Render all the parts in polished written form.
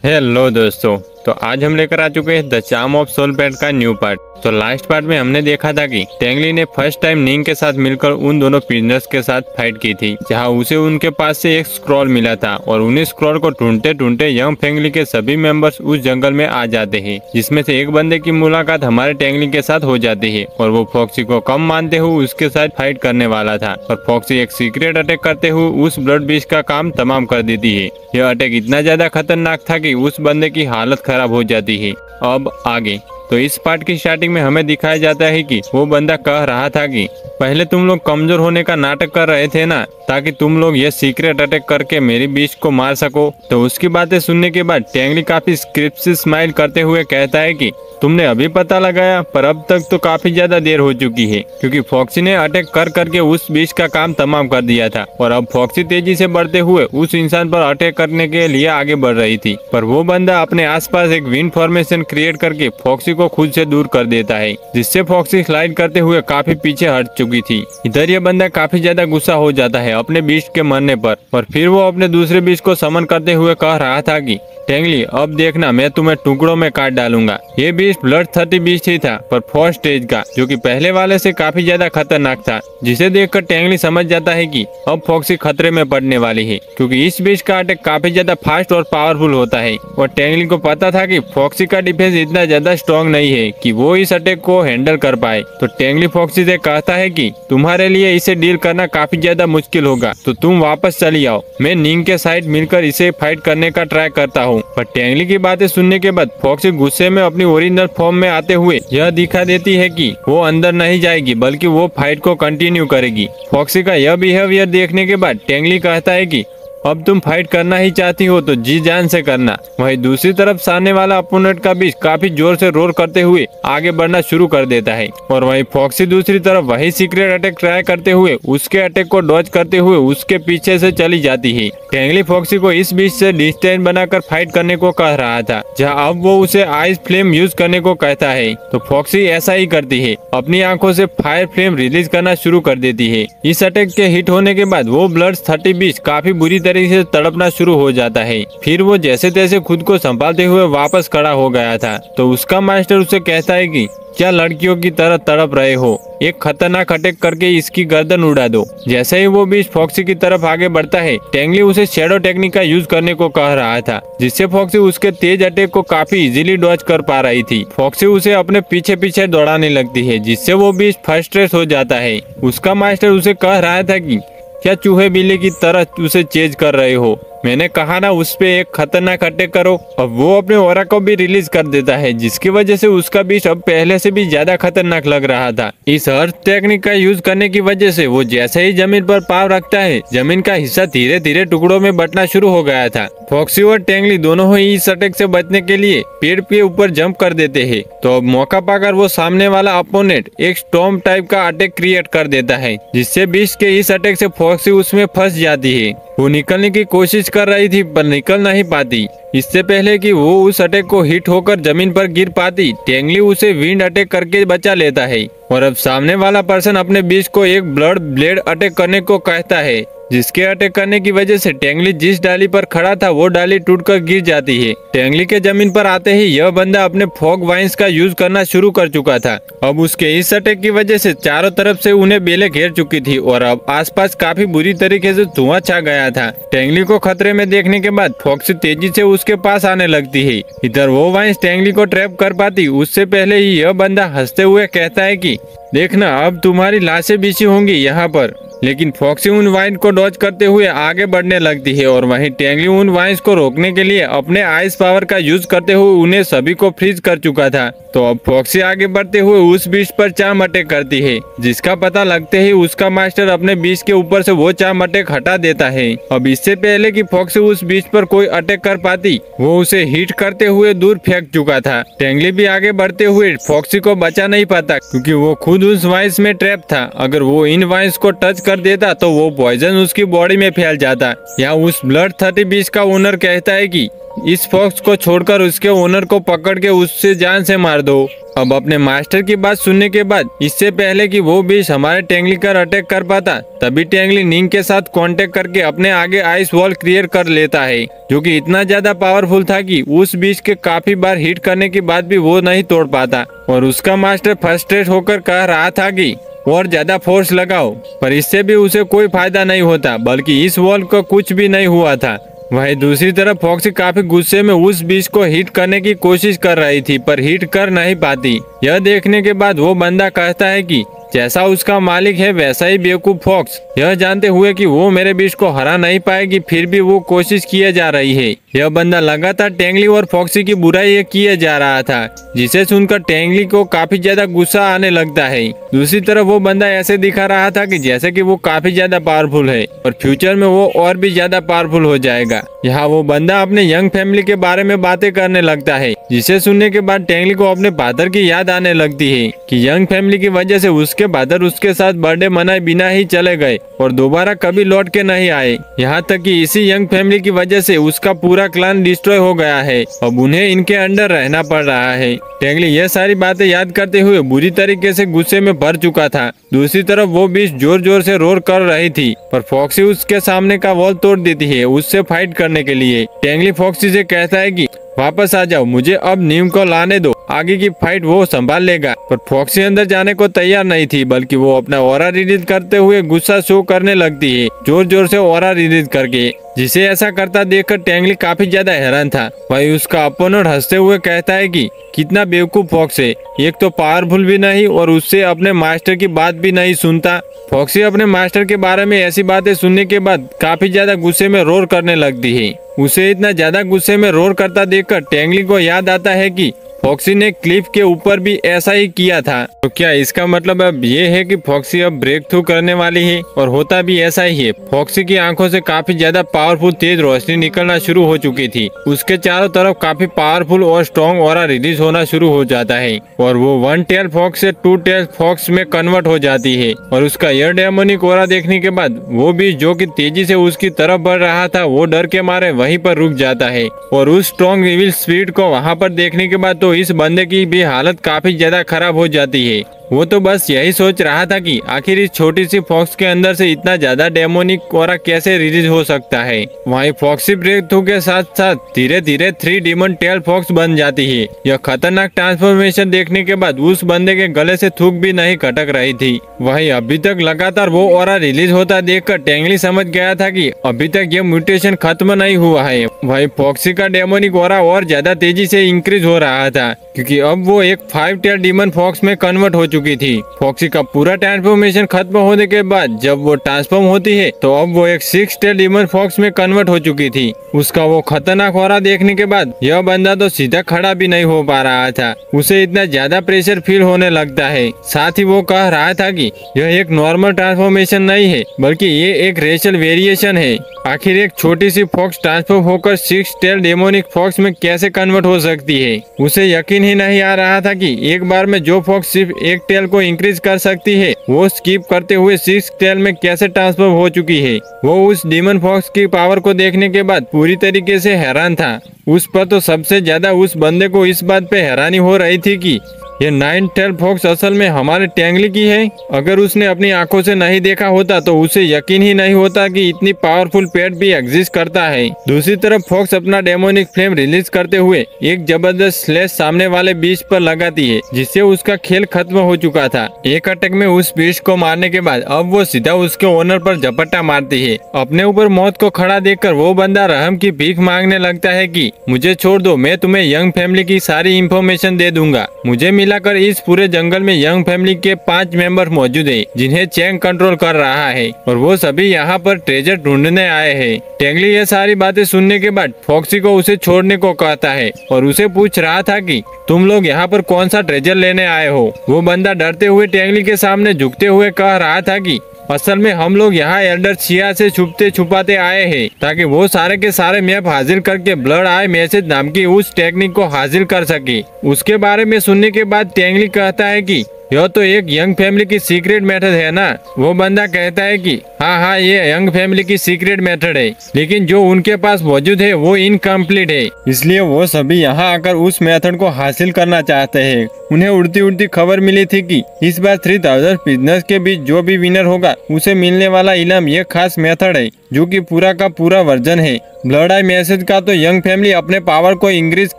Hello दोस्तों, तो आज हम लेकर आ चुके हैं the charm of soul pad का न्यू पार्ट। तो लास्ट पार्ट में हमने देखा था कि टेंगली ने फर्स्ट टाइम निंग के साथ मिलकर उन दोनों प्रिजनर्स के साथ फाइट की थी, जहां उसे उनके पास से एक स्क्रॉल मिला था और उन्हीं स्क्रॉल को ढूंढते ढूंढते यंग फैमिली के सभी मेंबर्स उस जंगल में आ जाते हैं, जिसमें से एक बंदे की मुलाकात हमारे टेंगली के साथ हो जाती है और वो फॉक्सी को कम मानते हुए उसके साथ फाइट करने वाला था। और फॉक्सी एक सीक्रेट अटैक करते हुए उस ब्लड बीस्ट का काम तमाम कर देती है। यह अटैक इतना ज्यादा खतरनाक था कि उस बंदे की हालत खराब हो जाती है। अब आगे तो इस पार्ट की स्टार्टिंग में हमें दिखाया जाता है कि वो बंदा कह रहा था कि पहले तुम लोग कमजोर होने का नाटक कर रहे थे ना, ताकि तुम लोग ये सीक्रेट अटैक करके मेरी बीस्ट को मार सको। तो उसकी बातें सुनने के बाद टेंगली काफी स्क्रिप्ट से स्माइल करते हुए कहता है कि तुमने अभी पता लगाया, पर अब तक तो काफी ज्यादा देर हो चुकी है, क्योंकि फॉक्सी ने अटैक कर करके उस बीस्ट का काम तमाम कर दिया था और अब फॉक्सी तेजी से बढ़ते हुए उस इंसान पर अटैक करने के लिए आगे बढ़ रही थी। पर वो बंदा अपने आसपास एक विंड फॉर्मेशन क्रिएट करके फॉक्सी को खुद से दूर कर देता है, जिससे फॉक्सी स्लाइड करते हुए काफी पीछे हट चुकी थी। इधर ये बंदा काफी ज्यादा गुस्सा हो जाता है अपने बीस्ट के मरने पर और फिर वो अपने दूसरे बीस्ट को समन करते हुए कह रहा था कि टेंगली अब देखना, मैं तुम्हें टुकड़ों में काट डालूंगा। ये बीस्ट ब्लड 30 बीस्ट ही था, पर 4th स्टेज का, जो कि पहले वाले से काफी ज्यादा खतरनाक था, जिसे देखकर टेंगली समझ जाता है कि अब फॉक्सी खतरे में पड़ने वाली है, क्योंकि इस बीस्ट का अटैक काफी ज्यादा फास्ट और पावरफुल होता है। और टेंगली को पता था कि फॉक्सी का डिफेंस इतना ज्यादा स्ट्रॉन्ग नहीं है कि वो इस अटैक को हैंडल कर पाए। तो टेंगली फॉक्सी से कहता है कि तुम्हारे लिए इसे डील करना काफी ज्यादा मुश्किल होगा, तो तुम वापस चली आओ, मैं निंग के साइड मिलकर इसे फाइट करने का ट्राई करता हूँ। पर टेंगली की बातें सुनने के बाद फॉक्सी गुस्से में अपनी ओरिजिनल फॉर्म में आते हुए यह दिखा देती है कि वो अंदर नहीं जाएगी, बल्कि वो फाइट को कंटिन्यू करेगी। फॉक्सी का यह बिहेवियर देखने के बाद टेंगली कहता है कि अब तुम फाइट करना ही चाहती हो तो जी जान से करना। वहीं दूसरी तरफ सामने वाला अपोनेंट का बीच काफी जोर से रोर करते हुए आगे बढ़ना शुरू कर देता है और वहीं फॉक्सी दूसरी तरफ वही सीक्रेट अटैक ट्राई करते हुए उसके अटैक को डॉज करते हुए उसके पीछे से चली जाती है। टेंगली फॉक्सी को इस बीच से डिस्टेंस बनाकर फाइट करने को कह रहा था, जहाँ अब वो उसे आइस फ्लेम यूज करने को कहता है। तो फॉक्सी ऐसा ही करती है, अपनी आंखों से फायर फ्लेम रिलीज करना शुरू कर देती है। इस अटैक के हिट होने के बाद वो ब्लड 30 बीच काफी बुरी तरीके से तड़पना शुरू हो जाता है। फिर वो जैसे तैसे खुद को संभालते हुए वापस खड़ा हो गया था। तो उसका मास्टर उसे कहता है कि क्या लड़कियों की तरह तड़प रहे हो, एक खतरनाक अटैक करके इसकी गर्दन उड़ा दो। जैसे ही वो बीच फॉक्सी की तरफ आगे बढ़ता है, टेंगली उसे शैडो टेक्निक का यूज करने को कह रहा था, जिससे फॉक्सी उसके तेज अटैक को काफी इजीली डॉज कर पा रही थी। फॉक्सी उसे अपने पीछे पीछे दौड़ाने लगती है, जिससे वो बीच फ्रस्ट्रेट हो जाता है। उसका मास्टर उसे कह रहा था कि क्या चूहे बिल्ली की तरह उसे चेज कर रहे हो, मैंने कहा ना उस पे एक खतरनाक अटैक करो। अब वो अपने ऑरा को भी रिलीज कर देता है, जिसकी वजह से उसका बीच अब पहले से भी ज्यादा खतरनाक लग रहा था। इस अर्थ टेक्निक का यूज करने की वजह से वो जैसे ही जमीन पर पाँव रखता है, जमीन का हिस्सा धीरे धीरे टुकड़ों में बंटना शुरू हो गया था। फॉक्सी और टेंगली दोनों ही इस अटैक से बचने के लिए पेड़ के ऊपर जंप कर देते हैं। तो अब मौका पाकर वो सामने वाला अपोनेंट एक स्टॉर्म टाइप का अटैक क्रिएट कर देता है, जिससे बीच के इस अटैक से फॉक्सी उसमें फंस जाती है। वो निकलने की कोशिश कर रही थी, पर निकल नहीं पाती। इससे पहले कि वो उस अटैक को हिट होकर जमीन पर गिर पाती, टेंगली उसे विंड अटैक करके बचा लेता है। और अब सामने वाला पर्सन अपने बीच को एक ब्लड ब्लेड अटैक करने को कहता है, जिसके अटैक करने की वजह से टेंगली जिस डाली पर खड़ा था वो डाली टूटकर गिर जाती है। टेंगली के जमीन पर आते ही यह बंदा अपने फॉग वाइन्स का यूज करना शुरू कर चुका था। अब उसके इस अटैक की वजह से चारों तरफ से उन्हें बेलें घेर चुकी थी और अब आसपास काफी बुरी तरीके से धुआं छा गया था। टेंगली को खतरे में देखने के बाद फॉक्सी तेजी से उसके पास आने लगती है। इधर वो वाइन्स टेंगली को ट्रैप कर पाती उससे पहले ही यह बंदा हंसते हुए कहता है कि देखना, अब तुम्हारी लाशें बिछी होंगी यहाँ पर। लेकिन फॉक्सी उन वाइन को डॉज करते हुए आगे बढ़ने लगती है और वहीं टेंगली उन वाइन्स को रोकने के लिए अपने आइस पावर का यूज करते हुए उन्हें सभी को फ्रीज कर चुका था। तो अब फॉक्सी आगे बढ़ते हुए उस बीच पर चार्म अटैक करती है, जिसका पता लगते ही उसका मास्टर अपने बीच के ऊपर से वो चार्म अटैक हटा देता है। अब इससे पहले कि फॉक्सी उस बीच पर कोई अटैक कर पाती, वो उसे हिट करते हुए दूर फेंक चुका था। टेंगली भी आगे बढ़ते हुए फॉक्सी को बचा नहीं पाता, क्योंकि वो खुद उस वाइन्स में ट्रैप था। अगर वो इन वाइन्स को टच कर देता तो वो पॉइजन उसकी बॉडी में फैल जाता। यहाँ उस ब्लड 30 बीच का ओनर कहता है कि इस फॉक्स को छोड़कर उसके ओनर को पकड़ के उससे जान से मार दो। अब अपने मास्टर की बात सुनने के बाद इससे पहले कि वो बीच हमारे टेंगली पर अटैक कर पाता, तभी टेंगली निंग के साथ कांटेक्ट करके अपने आगे आइस वॉल क्रिएट कर लेता है, जो कि इतना ज्यादा पावरफुल था कि उस बीच के काफी बार हिट करने के बाद भी वो नहीं तोड़ पाता। और उसका मास्टर फ्रस्ट्रेट होकर कह रहा था कि और ज्यादा फोर्स लगाओ, पर इससे भी उसे कोई फायदा नहीं होता, बल्कि इस वॉल को कुछ भी नहीं हुआ था। वहीं दूसरी तरफ फॉक्सी काफी गुस्से में उस बीच को हिट करने की कोशिश कर रही थी, पर हिट कर नहीं पाती। यह देखने के बाद वो बंदा कहता है कि जैसा उसका मालिक है वैसा ही बेवकूफ फॉक्स, यह जानते हुए कि वो मेरे बीच को हरा नहीं पाएगी, फिर भी वो कोशिश किए जा रही है। यह बंदा लगातार टेंगली और फॉक्सी की बुराई किए जा रहा था, जिसे सुनकर टेंगली को काफी ज्यादा गुस्सा आने लगता है। दूसरी तरफ वो बंदा ऐसे दिखा रहा था कि जैसे कि वो काफी ज्यादा पावरफुल है और फ्यूचर में वो और भी ज्यादा पावरफुल हो जाएगा। यहाँ वो बंदा अपने यंग फैमिली के बारे में बातें करने लगता है, जिसे सुनने के बाद टेंगली को अपने फादर की याद आने लगती है कि यंग फैमिली की वजह से उसके फादर उसके साथ बर्थडे मनाए बिना ही चले गए और दोबारा कभी लौट के नहीं आए। यहाँ तक कि इसी यंग फैमिली की वजह से उसका पूरा क्लान डिस्ट्रॉय हो गया है, अब उन्हें इनके अंडर रहना पड़ रहा है। टेंगली यह सारी बातें याद करते हुए बुरी तरीके से गुस्से में भर चुका था। दूसरी तरफ वो बीच जोर जोर से रोर कर रही थी, पर फॉक्सी उसके सामने का वॉल तोड़ देती है उससे फाइट करने के लिए। टेंगली फॉक्सी से कहता है कि वापस आ जाओ, मुझे अब नीम को लाने दो, आगे की फाइट वो संभाल लेगा। पर फॉक्सी अंदर जाने को तैयार नहीं थी, बल्कि वो अपना ऑरा रिलीज करते हुए गुस्सा शो करने लगती है, जोर जोर से ऑरा रिलीज करके, जिसे ऐसा करता देखकर टेंगली काफी ज्यादा हैरान था। वही उसका अपोनेंट हंसते हुए कहता है कि कितना बेवकूफ फॉक्स है, एक तो पावरफुल भी नहीं और उससे अपने मास्टर की बात भी नहीं सुनता। फॉक्सी अपने मास्टर के बारे में ऐसी बातें सुनने के बाद काफी ज्यादा गुस्से में रोर करने लगती है। उसे इतना ज्यादा गुस्से में रोर करता देखकर टेंगली को याद आता है कि फॉक्सी ने क्लिफ के ऊपर भी ऐसा ही किया था। तो क्या इसका मतलब अब ये है कि फॉक्सी अब ब्रेक थ्रू करने वाली है? और होता भी ऐसा ही है। फॉक्सी की आंखों से काफी ज्यादा पावरफुल तेज रोशनी निकलना शुरू हो चुकी थी। उसके चारों तरफ काफी पावरफुल और स्ट्रॉन्ग ऑरा रिलीज होना शुरू हो जाता है और वो 1 टेल फॉक्स से 2 टेल फॉक्स में कन्वर्ट हो जाती है। और उसका एयर डेमोनिक ऑरा देखने के बाद वो भी जो कि तेजी से उसकी तरफ बढ़ रहा था, वो डर के मारे वहीं पर रुक जाता है। और उस स्ट्रॉन्ग इविल स्पीड को वहाँ पर देखने के बाद तो इस बंदे की भी हालत काफी ज्यादा खराब हो जाती है। वो तो बस यही सोच रहा था कि आखिर इस छोटी सी फॉक्स के अंदर से इतना ज्यादा डेमोनिक ऑरा कैसे रिलीज हो सकता है। वहीं फॉक्सी ब्रेक थ्रू के साथ साथ धीरे धीरे 3 डीमन टेल फॉक्स बन जाती है। यह खतरनाक ट्रांसफॉर्मेशन देखने के बाद उस बंदे के गले से थूक भी नहीं खटक रही थी। वहीं अभी तक लगातार वो ऑरा रिलीज होता देखकर टेंगली समझ गया था कि अभी तक ये म्यूटेशन खत्म नहीं हुआ है। वहीं फॉक्सी का डेमोनिक ऑरा और ज्यादा तेजी से इंक्रीज हो रहा था, क्योंकि अब वो एक 5 टेल डीमन फॉक्स में कन्वर्ट हो चुकी थी। फॉक्सी का पूरा ट्रांसफॉर्मेशन खत्म होने के बाद जब वो ट्रांसफॉर्म होती है तो अब वो एक 6 टेल डीमन फॉक्स में कन्वर्ट हो चुकी थी। उसका वो खतरनाक ऑरा देखने के बाद यह बंदा तो सीधा खड़ा भी नहीं हो पा रहा था। उसे इतना ज्यादा प्रेशर फील होने लगता है। साथ ही वो कह रहा था कि यह एक नॉर्मल ट्रांसफॉर्मेशन नहीं है, बल्कि ये एक रेशियल वेरिएशन है। आखिर एक छोटी सी फॉक्स ट्रांसफॉर्म होकर 6 टेल डेमोनिक फॉक्स में कैसे कन्वर्ट हो सकती है। उसे यकीन ही नहीं आ रहा था कि एक बार में जो फॉक्स सिर्फ 1 टेल को इंक्रीज कर सकती है, वो स्किप करते हुए 6 टेल में कैसे ट्रांसफॉर्म हो चुकी है। वो उस डीमन फॉक्स की पावर को देखने के बाद पूरी तरीके से हैरान था। उस पर तो सबसे ज्यादा उस बंदे को इस बात पे हैरानी हो रही थी कि ये 9 टेल फॉक्स असल में हमारे टेंगली की है। अगर उसने अपनी आंखों से नहीं देखा होता तो उसे यकीन ही नहीं होता कि इतनी पावरफुल पेट भी एग्जिस्ट करता है। दूसरी तरफ फॉक्स अपना डेमोनिक फ्लेम रिलीज करते हुए एक जबरदस्त स्लैश सामने वाले बीच पर लगाती है, जिससे उसका खेल खत्म हो चुका था। एक अटैक में उस बीच को मारने के बाद अब वो सीधा उसके ओनर पर झपट्टा मारती है। अपने ऊपर मौत को खड़ा देखकर वो बंदा रहम की भीख मांगने लगता है कि मुझे छोड़ दो, मैं तुम्हें यंग फैमिली की सारी इंफॉर्मेशन दे दूंगा। मुझे मिलाकर इस पूरे जंगल में यंग फैमिली के 5 मेंबर मौजूद हैं, जिन्हें चैंग कंट्रोल कर रहा है और वो सभी यहाँ पर ट्रेजर ढूंढने आए हैं। टेंगली ये सारी बातें सुनने के बाद फॉक्सी को उसे छोड़ने को कहता है और उसे पूछ रहा था कि तुम लोग यहाँ पर कौन सा ट्रेजर लेने आए हो। वो बंदा डरते हुए टेंगली के सामने झुकते हुए कह रहा था कि असल में हम लोग यहाँ एल्डर छिया से छुपते छुपाते आए हैं, ताकि वो सारे के सारे मैप हासिल करके ब्लड आई मैसेज नाम की उस टेक्निक को हासिल कर सके। उसके बारे में सुनने के बाद टेंगली कहता है कि यह तो एक यंग फैमिली की सीक्रेट मेथड है ना। वो बंदा कहता है कि हाँ ये यंग फैमिली की सीक्रेट मेथड है, लेकिन जो उनके पास मौजूद है वो इनकम्प्लीट है, इसलिए वो सभी यहाँ आकर उस मेथड को हासिल करना चाहते हैं। उन्हें उड़ती उड़ती खबर मिली थी कि इस बार 3000 बिजनेस के बीच जो भी विनर होगा उसे मिलने वाला इनाम ये खास मेथड है, जो कि पूरा का पूरा वर्जन है ब्लड आई मैसेज का। तो यंग फैमिली अपने पावर को इंक्रीज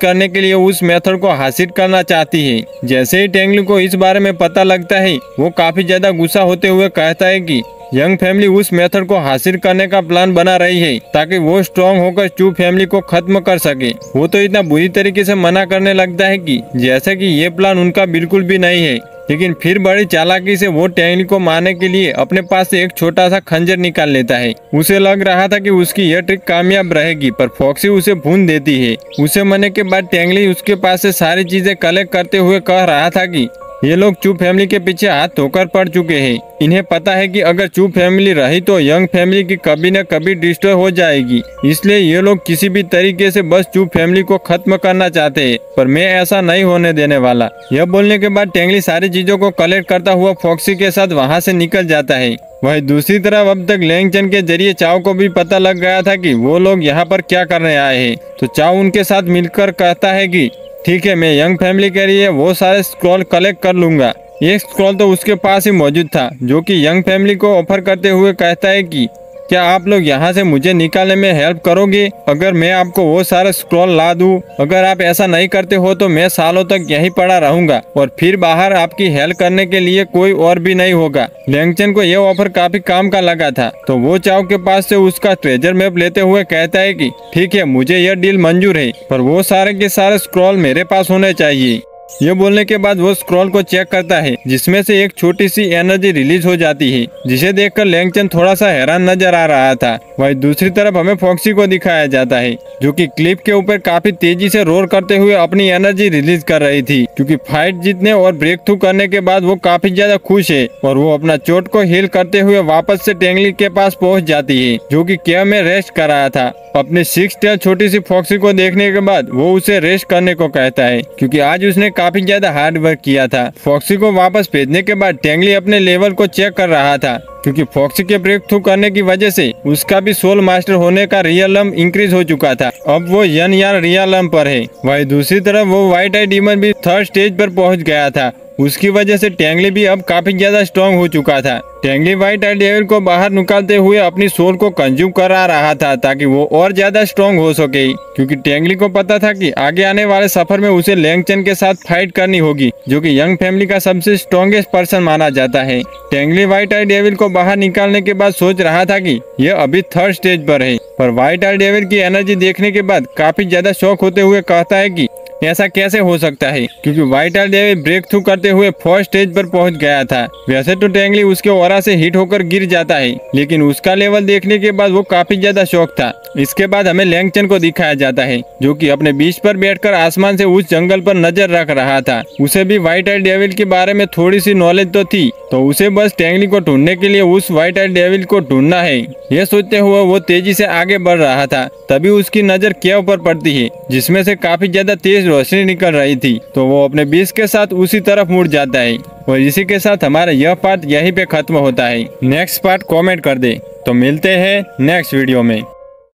करने के लिए उस मेथड को हासिल करना चाहती है। जैसे ही टेंगली को इस बारे में पता लगता है, वो काफी ज्यादा गुस्सा होते हुए कहता है कि यंग फैमिली उस मेथड को हासिल करने का प्लान बना रही है ताकि वो स्ट्रॉन्ग होकर चू फैमिली को खत्म कर सके। वो तो इतना बुरी तरीके से मना करने लगता है कि जैसे कि ये प्लान उनका बिल्कुल भी नहीं है, लेकिन फिर बड़ी चालाकी से वो टेंगली को मारने के लिए अपने पास से एक छोटा सा खंजर निकाल लेता है। उसे लग रहा था कि उसकी यह ट्रिक कामयाब रहेगी, पर फॉक्सी उसे भून देती है। उसे मरने के बाद टेंगली उसके पास से सारी चीजें कलेक्ट करते हुए कह रहा था कि ये लोग चू फैमिली के पीछे हाथ धोकर पड़ चुके हैं। इन्हें पता है कि अगर चू फैमिली रही तो यंग फैमिली की कभी न कभी डिस्ट्रॉय हो जाएगी, इसलिए ये लोग किसी भी तरीके से बस चू फैमिली को खत्म करना चाहते हैं, पर मैं ऐसा नहीं होने देने वाला। यह बोलने के बाद टेंगली सारी चीजों को कलेक्ट करता हुआ फॉक्सी के साथ वहाँ से निकल जाता है। वही दूसरी तरफ अब तक लैंगचन के जरिए चाओ को भी पता लग गया था कि वो लोग यहाँ पर क्या करने आए हैं। तो चाओ उनके साथ मिलकर कहता है कि ठीक है, मैं यंग फैमिली के लिए वो सारे स्क्रॉल कलेक्ट कर लूंगा। एक स्क्रॉल तो उसके पास ही मौजूद था, जो कि यंग फैमिली को ऑफर करते हुए कहता है कि क्या आप लोग यहाँ से मुझे निकालने में हेल्प करोगे अगर मैं आपको वो सारे स्क्रॉल ला दूँ? अगर आप ऐसा नहीं करते हो तो मैं सालों तक यहीं पड़ा रहूंगा और फिर बाहर आपकी हेल्प करने के लिए कोई और भी नहीं होगा। लैंगचन को यह ऑफर काफी काम का लगा था, तो वो चाओ के पास से उसका ट्रेजर मैप लेते हुए कहता है कि ठीक है, मुझे यह डील मंजूर है, पर वो सारे के सारे स्क्रॉल मेरे पास होने चाहिए। ये बोलने के बाद वो स्क्रॉल को चेक करता है, जिसमें से एक छोटी सी एनर्जी रिलीज हो जाती है, जिसे देखकर लैंगचन थोड़ा सा हैरान नजर आ रहा था। वही दूसरी तरफ हमें फॉक्सी को दिखाया जाता है, जो कि क्लिफ के ऊपर काफी तेजी से रोर करते हुए अपनी एनर्जी रिलीज कर रही थी, क्योंकि फाइट जीतने और ब्रेक थ्रू करने के बाद वो काफी ज्यादा खुश है और वो अपना चोट को हील करते हुए वापस से टेंगली के पास पहुँच जाती है, जो की केव में रेस्ट कर रहा था। अपनी 6 टेल छोटी सी फॉक्सी को देखने के बाद वो उसे रेस्ट करने को कहता है, क्योंकि आज उसने काफी ज्यादा हार्ड वर्क किया था। फॉक्सी को वापस भेजने के बाद टेंगली अपने लेवल को चेक कर रहा था, क्योंकि फॉक्सी के ब्रेक थ्रू करने की वजह से उसका भी सोल मास्टर होने का रियलम इंक्रीज हो चुका था। अब वो यन यार रियलम पर है। वही दूसरी तरफ वो व्हाइट आई डीमन भी 3rd स्टेज पर पहुंच गया था। उसकी वजह से टेंगली भी अब काफी ज्यादा स्ट्रॉन्ग हो चुका था। टेंगली व्हाइट आई डेविल को बाहर निकालते हुए अपनी सोल को कंज्यूम करा रहा था ताकि वो और ज्यादा स्ट्रॉन्ग हो सके, क्योंकि टेंगली को पता था कि आगे आने वाले सफर में उसे लैंगचन के साथ फाइट करनी होगी, जो कि यंग फैमिली का सबसे स्ट्रॉन्गेस्ट पर्सन माना जाता है। टेंगली व्हाइट आई डेविल को बाहर निकालने के बाद सोच रहा था कि यह अभी 3rd स्टेज पर है, पर व्हाइट आई डेविल की एनर्जी देखने के बाद काफी ज्यादा शॉक होते हुए कहता है कि ऐसा कैसे हो सकता है, क्योंकि व्हाइट आई डेविल ब्रेक थ्रू करते हुए 4th स्टेज पर पहुंच गया था। वैसे तो टेंगली उसके ऑरा से हिट होकर गिर जाता है, लेकिन उसका लेवल देखने के बाद वो काफी ज्यादा शॉक था। इसके बाद हमें लैंगचन को दिखाया जाता है, जो कि अपने बीच पर बैठकर आसमान से उस जंगल पर नजर रख रहा था। उसे भी व्हाइट आई डेविल के बारे में थोड़ी सी नॉलेज तो थी, तो उसे बस टेंगली को ढूंढने के लिए उस व्हाइट आई डेविल को ढूंढना है। यह सोचते हुए वो तेजी से आगे बढ़ रहा था, तभी उसकी नजर केव पर पड़ती है, जिसमें से काफी ज्यादा तेज रोशनी निकल रही थी। तो वो अपने बीच के साथ उसी तरफ मुड़ जाता है और इसी के साथ हमारा यह पार्ट यहीं पे खत्म होता है। नेक्स्ट पार्ट कमेंट कर दे। तो मिलते हैं नेक्स्ट वीडियो में।